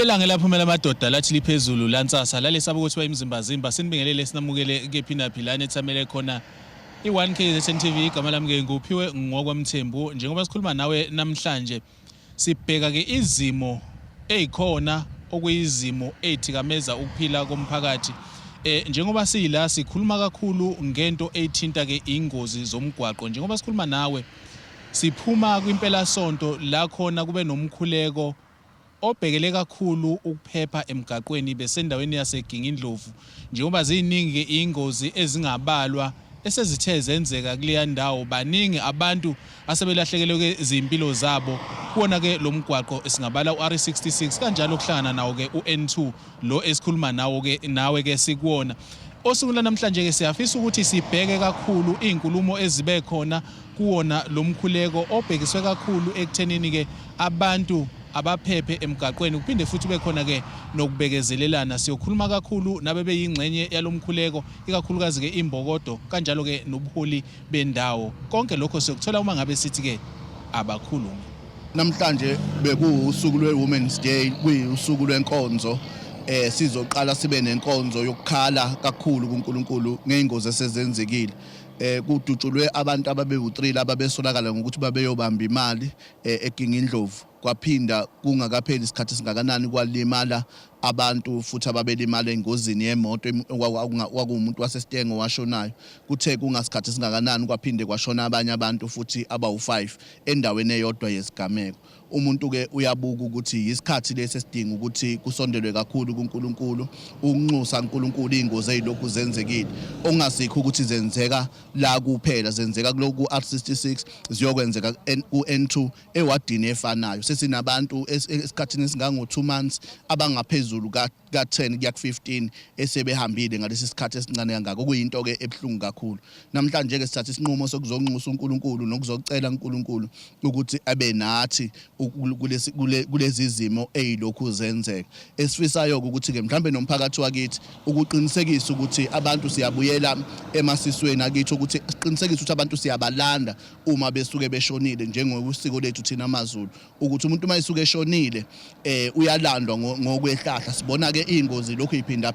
Belanga laphumela amadoda lathi liphezulu lantsasa lalesaba ukuthi bayimzimba zimba sinibingelele sinamukele kephina philane ethamele khona i1K ZNTV igama lami ke nguphiwe ngokwamthembu njengoba sikhuluma nawe namhlanje sibheka ke izimo ezikhona okuyizimo ezithikameza ukuphila komphakathi njengoba sila sikhuluma kakhulu ngento ethinta ke ingozi zomgwaqo njengoba sikhuluma nawe siphuma kwimpela sonto la khona kube nomkhuleko obhekele kakhulu ukuphepha emgaqweni besendaweni yaseGingindlovu njengoba ziningi ingozi ezingabalwa esezithe zenzeka kuleya ndawo baningi abantu asebelahlekelwe izimpilo zabo kuona ke lo mgwaqo esingabala uR66 kanjalo kuhlangana nawo ke uN2 lo esikhuluma nawo ke nawe ke sikuona osukwini namhlanje ke siyafisa ukuthi sibheke kakhulu izinkulumo ezibe khona kuona lo mkhuleko obhekiswe kakhulu ekuthenini ke abantu abaphephe emgaqweni kuphinde futhi bekhona ke nokubekezelelana siyokhuluma kakhulu nabe beyingxenye yalomkhuleko ikakhulukazi ke imbokodo kanjalo ke nobuholi bendawo konke lokho siyokuthola uma ngabe sithi ke abakhulumi namhlanje bekuusuku lweWomen's Day kuyusuku lwenkonzo sizoqala sibe nenkonzo yokukhala kakhulu kuNkulunkulu ngeingozi esezenzekile kudutshulwe abantu ababe3 ababesolakala ngokuthi babeyobamba imali eGingindlovu kwaphinda kungakapheli isikhathi singakanani kwalimala abantu futhi ababelimala engozini yemoto kwakuumuntu waseStengo washonayo kuthe kungasikhathi singakanani kwaphinde kwashona abanye abantu futhi abawu5 endaweni eyodwa yesigameko umuntu ke uyabuka ukuthi isikhathi lesesidinga ukuthi kusondelwe kakhulu kuNkulunkulu ukunxusa uNkulunkulu ingozi ezilokhu zenzekile ongasikho ukuthi zenzeka la kuphela zenzeka kuloku R66 ziyokwenzeka kuN2 ewadini efanayo sesinabantu esikhathini esingango2 months abangaphezulu ka10 kuya ku15 esebehambile ngalesi sikhathi esincane kangaka kuyinto ke ebhlungu kakhulu namhlanje ke sithatha isinqumo sokuzonxusa uNkulunkulu nokuzocela uNkulunkulu ukuthi abe nathi kulezi zimo ezilokhu zenzeka esifisayo ukuthi ke mhlambe nomphakathi wakithi ukuqinisekisa ukuthi abantu siyabuyela emasisweni akithi ukuthi siqinisekise ukuthi abantu siyabalanda uma besuke beshonile njengokusiko lethu thina amaZulu ukuthi umuntu mayisuke eshonile uyalandwa ngokwehlahla sibona ke ingozi lokho iphinda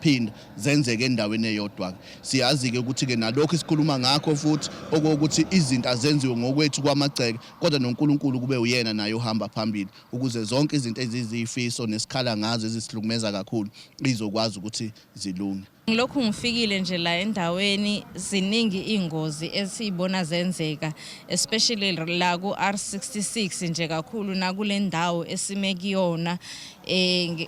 zenzeke endaweni eyodwa siyazi ke ukuthi ke nalokho isikhuluma ngakho futhi okokuthi izinto azenziwe ngokwethu kwamagceke kodwa noNkulunkulu kube uyena naye ohamba phambili ukuze zonke izinto ezizifiso nesikhala ngazo ezisihlukumeza kakhulu izokwazi ukuthi zilunge Lokhu ngifikile nje la endaweni ziningi ingozi esibona zenzeka especially la ku R66 nje kakhulu nakule ndawo esimekiyona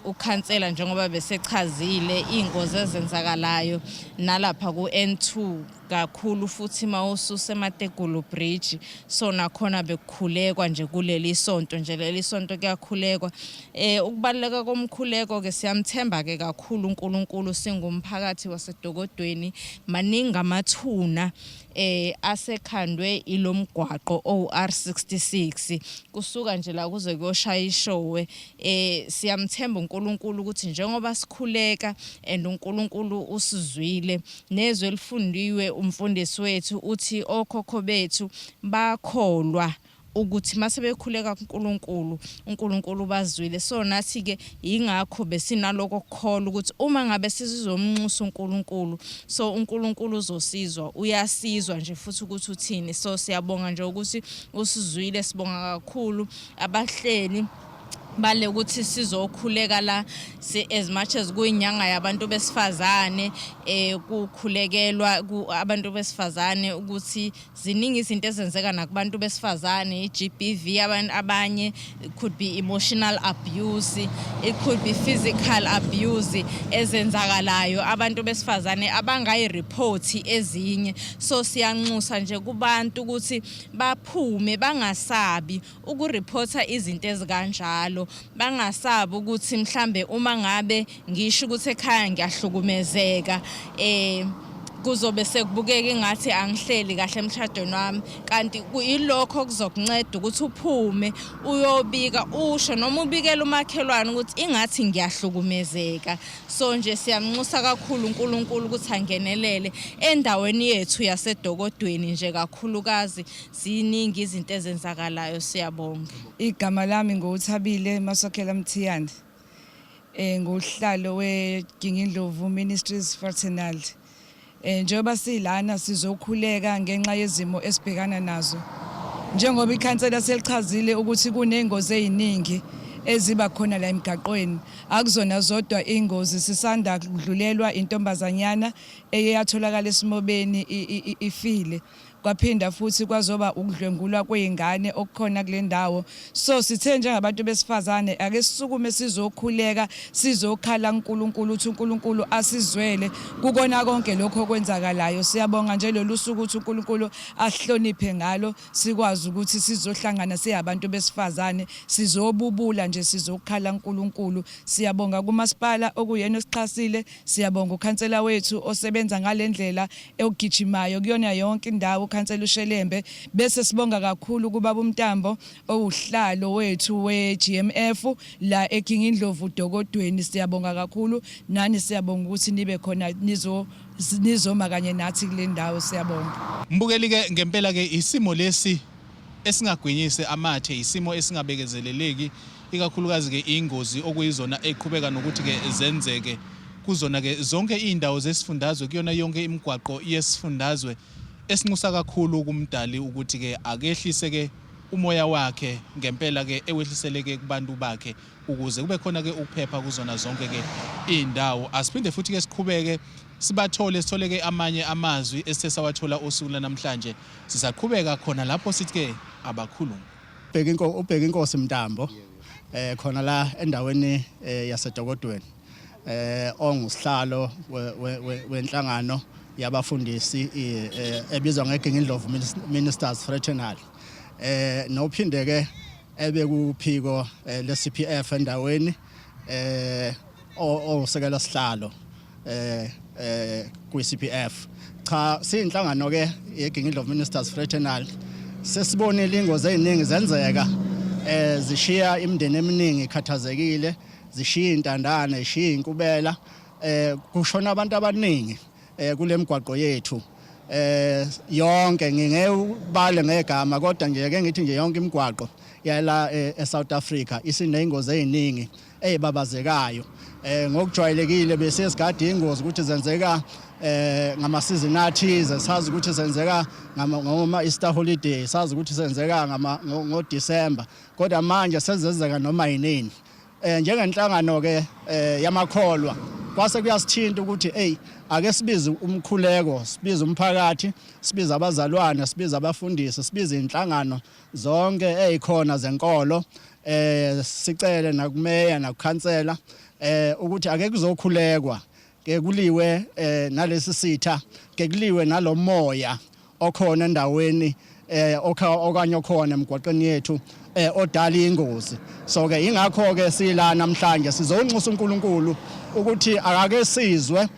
ukhansela njengoba besechazile ingozi ezenzakalayo nalapha ku N2 kakhulu futhi mawususe eMategulu Bridge so nakhona bekukhulekwa nje kuleli sonto nje leli sonto kuyakhulekwa ukubaleka komkhuleko ke siyamthemba ke kakhulu uNkulunkulu singumphakathi waseDokodweni maningi amathuna asekhandwe ilomgwaqo oR66 kusuka nje la kuze kuyoshaya ishowe siyamthemba uNkulunkulu ukuthi njengoba sikhuleka and uNkulunkulu usizwile nezwe elifundiwe umfundisi wethu uthi okhokho bethu bakholwa ukuthi mase bekhuleka uNkulunkulu bazwile so nathi ke ingakho besinaloko ukukholwa ukuthi uma ngabe sizomnxusa uNkulunkulu so uNkulunkulu uzosizwa uyasizwa nje futhi ukuthi uthini so siyabonga nje ukuthi usizwile sibonga kakhulu abahleli bale ukuthi sizokhuleka la as much as kuyinyanga yabantu besifazane kukhulekelwa abantu besifazane ukuthi ziningi izinto ezenzeka nakubantu besifazane iGBV abanye it could be emotional abuse it could be physical abuse ezenzakalayo abantu besifazane abangayireport ezinye so siyanxusa nje kubantu ukuthi baphume bangasabi ukureporta izinto ezikanjalo bangasabi ukuthi mhlambe uma ngabe ngisho ukuthi ekhaya ngiyahlukumezeka kuzobe sekubukeka engathi angihleli kahle emshadweni wami kanti kuyilokho kuzokunceda ukuthi uphume uyobika usho noma ubikela umakhelwane ukuthi ingathi ngiyahlukumezeka so nje siyamnxusa kakhulu uNkulunkulu ukuthi angenelele endaweni yethu yaseDokodweni nje kakhulukazi ziningi izinto ezenzakalayo siyabonga igama lami ngoUthabile Masokhela Mthiyandi nguhlalo weGingindlovu Ministries Fraternal. Njengoba silana sizokhuleka ngenxa yezimo esibhekana nazo. Njengoba ikhansela selichazile ukuthi kunengozi eziningi eziba khona la emgaqweni, akuzona zodwa ingozi, sisanda kudlulelwa intombazanyana eyatholakala esimobeni ifile. Kwaphinda futhi kwazoba ukudlwengulwa kweingane okukhona kule ndawo. So sithe njengabantu besifazane ake sisukume sizokhuleka, sizokhala uNkulunkulu uthi uNkulunkulu asizwele kukona konke lokho okwenzakalayo. Siyabonga nje lolu suku uthi uNkulunkulu ahloniphe ngalo, sikwazi ukuthi sizohlangana siyabantu besifazane, sizobubula nje, sizokhala uNkulunkulu. Siyabonga kumasipala okuyena osichasile, siyabonga ukhansela wethu osebenza ngalendlela eyogijimayo kuyona yonke indawo, ukhansela uShelembe, bese sibonga kakhulu kubaba uMntambo owuhlalo wethu weGMF la eGingindlovu Dokodweni. Siyabonga kakhulu, nani siyabonga ukuthi nibe khona nizoma kanye nathi kule ndawo. Siyabonga mbukeli ke ngempela ke isimo lesi esingagwinyise amathe, isimo esingabekezeleleki, ikakhulukazi ke ingozi okuyizona eqhubeka nokuthi ke zenzeke kuzona ke zonke indawo zesifundazwe, kuyona yonke imigwaqo yesifundazwe. Esinxusa kakhulu kumdali ukuthi ke akehlise ke umoya wakhe ngempela ke ewehliseleke kubantu bakhe ukuze kube khona ke ukuphepha kuzona zonke ke indawo. Asiphinde futhi ke siqhubeke sithole ke amanye amazwi esithe sawathola usuku lanamhlanje. Sisaqhubeka khona lapho sithi ke abakhulumi ubheka inkosi Mntambo khona la endaweni yaseDokodweni, ongusihlalo wenhlangano yabafundisi ebizwa ngeGingindlovu Ministers Fraternal, nophinde ke ebekuphiko leCPF endaweni osekela sihlalo kwiCPF. Cha, siyinhlangano ke yeGingindlovu Ministers Fraternal sesibonile ingozi eziningi zenzeka, zishiya imindeni eminingi ikhathazekile, zishiya intandane, zishiya inkubela, kushona abantu abaningi kule migwaqo yethu yonke. Ngingebale ngegama kodwa nje ke ngithi nje yonke imigwaqo yala eSouth Africa isineyingozi eziningi ezibabazekayo. Ngokujwayelekile bese sigade ingozi ukuthi zenzeka ngamasizini athize, sazi ukuthi senzeka ngoma Easter holiday, sazi ukuthi senzeka ngoDecember, kodwa manje sezenzeka noma yinini. Njengenhlangano ke yamakholwa kwase kuyasithinta ukuthi ake sibize umkhuleko, sibize umphakathi, sibize abazalwane, sibize abafundisi, sibize inhlangano zonke ezikhona zenkolo, sicele nakumeya nakukhansela ukuthi ake kuzokhulekwa, ke kuliwe nalesi sitha, ke kuliwe nalomoya okhona endaweni okanye okhona emgwaqeni yethu odala ingozi. So ke ingakho ke sila namhlanje sizonxusa uNkulunkulu ukuthi akake sizwe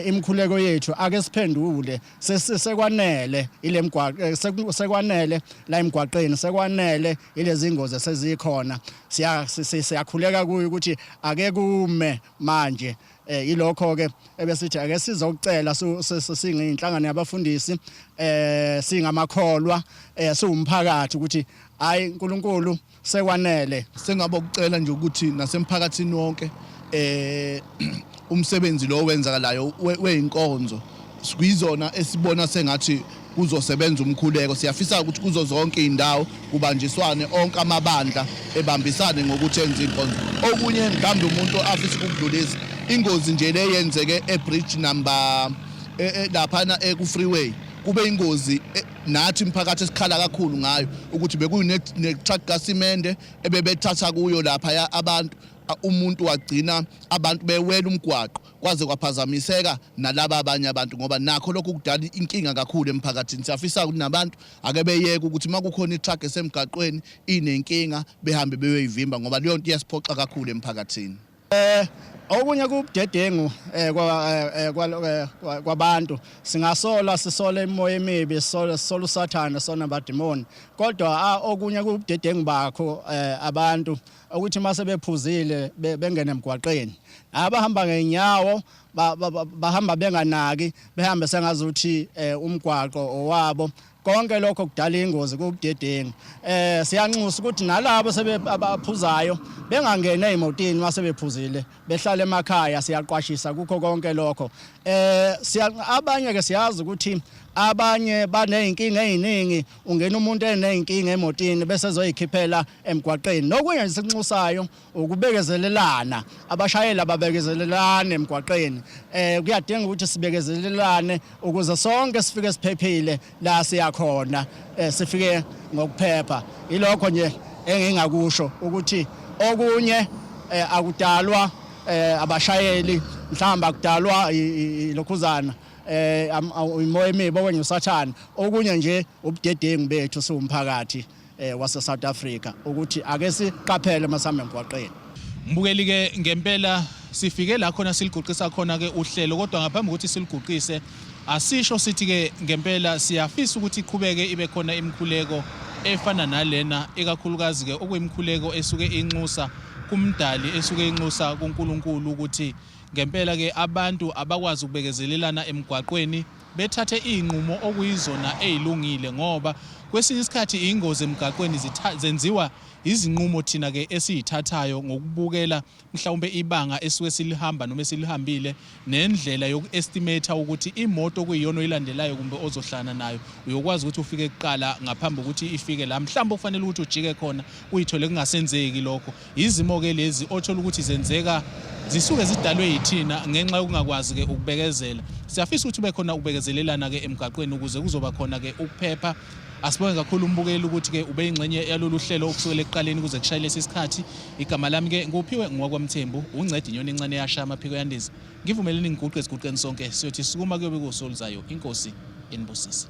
imkhuleko yethu, ake siphendule, sekwanele ile mgwaqo, sekwanele la emgwaqeni, sekwanele ilezi ingozi sezikhona. Siyakhuleka kuyo ukuthi ake kume manje. Ilokho ke ebesithi ake sizokucela singiyinhlangano yabafundisi, singamakholwa, siwumphakathi ukuthi hayi uNkulunkulu sekwanele. Sengabokucela nje ukuthi nasemphakathini wonke umsebenzi lo wenzakalayo weinkonzo sikuyizona esibona sengathi kuzosebenza umkhuleko. Siyafisa ukuthi kuzo zonke indawo kubanjiswane onke amabandla ebambisane ngokuthi enze inkonzo. Okunye mhlambe umuntu afisa ukudlulisa ingozi nje leyenzeke ebridge number lapha ku freeway, kube ingozi nathi imphakathi esikhala kakhulu ngayo ukuthi bekune truck kasimende ebebethatha kuyo lapha abantu, umuntu wagcina abantu bewela umgwaqo kwaze kwaphazamiseka nalabo abanye abantu, ngoba nakho lokho kudala inkinga kakhulu emphakathini. Siyafisa ukuthi nabantu ake beyeke ukuthi makukhona itruck esemgaqweni inenkinga behambe beyoyivimba, ngoba leyo nto iyasiphoxa kakhulu emphakathini. Okunye kubudedengu kwabantu, singasola sisole imoya emibi, sisola usathana, sona abademoni, kodwa okunye kubudedengu bakho abantu ukuthi mase bephuzile bengene emgwaqeni, abahamba ngenyawo bahamba benganaki, behambe sengazuthi umgwaqo owabo, konke lokho kudala ingozi kubudedengu. Siyanxusa ukuthi nalabo abaphuzayo bengangena ezimotini mase bephuzile behlala emakhaya, siyaqwashisa kukho konke lokho. Abanye ke siyazi ukuthi abanye baneyinkinga eziningi, ungena umuntu eneyinkinga emotini bese ezoyikhiphela emgwaqeni. Nokunye nje sikunxusayo ukubekezelelana, abashayeli ababekezelelane emgwaqeni. Kuyadinga ukuthi sibekezelelane ukuze sonke sifike siphephile la siyakhona, sifike ngokuphepha. Ilokho nje engingakusho ukuthi okunye akudalwa abashayeli, mhlawumbe akudalwa ilokhuzana imoya emibi okwenye usathane. Okunye nje ubudedengu bethu siwumphakathi wase South Africa ukuthi ake siqaphele masihamba emgwaqeni. Mbukeli ke ngempela sifike la khona siliguqisa khona ke uhlelo, kodwa ngaphambi ukuthi siliguqise asisho sithi ke ngempela siyafisa ukuthi iqhubeke ibe khona imikhuleko efana nalena, ekakhulukazi ke okuyimikhuleko esuke inxusa kumdali, esuke inxusa kuNkulunkulu ukuthi ngempela ke abantu abakwazi ukubekezelelana emgwaqweni bethathe izinqumo okuyizona ezilungile, ngoba kwesinye isikhathi ingozi emgwaqweni zenziwa izinqumo thina ke esizithathayo ngokubukela mhlawumbe ibanga esuke silihamba noma esilihambile, nendlela yokuestimate ukuthi imoto kuyiyona oyilandelayo kumbe ozohlana nayo uyokwazi ukuthi ufike kuqala ngaphambi ukuthi ifike la mhlawumbe kufanele ukuthi ujike khona uyithole kungasenzeki lokho. Izimo ke lezi othola ukuthi zenzeka zisuke zidalwe yithina ngenxa yokungakwazi ke ukubekezela. Siyafisa ukuthi ube khona ukubekezelelana ke emgwaqweni ukuze kuzoba khona ke ukuphepha. Asibonge kakhulu umbukeli ukuthi ke ube ingxenye yalolu hlelo okusukela ekuqaleni kuze kushayile isikhathi. Igama lami ke nguphiwe ngokwaMthembu, uncedi inyoni encane yasha amaphiko yandiza. Ngivumeleni ngiguqe esiguqeni sonke siyothi sikuma kuyobe kusoluzayo. Inkosi inibusise.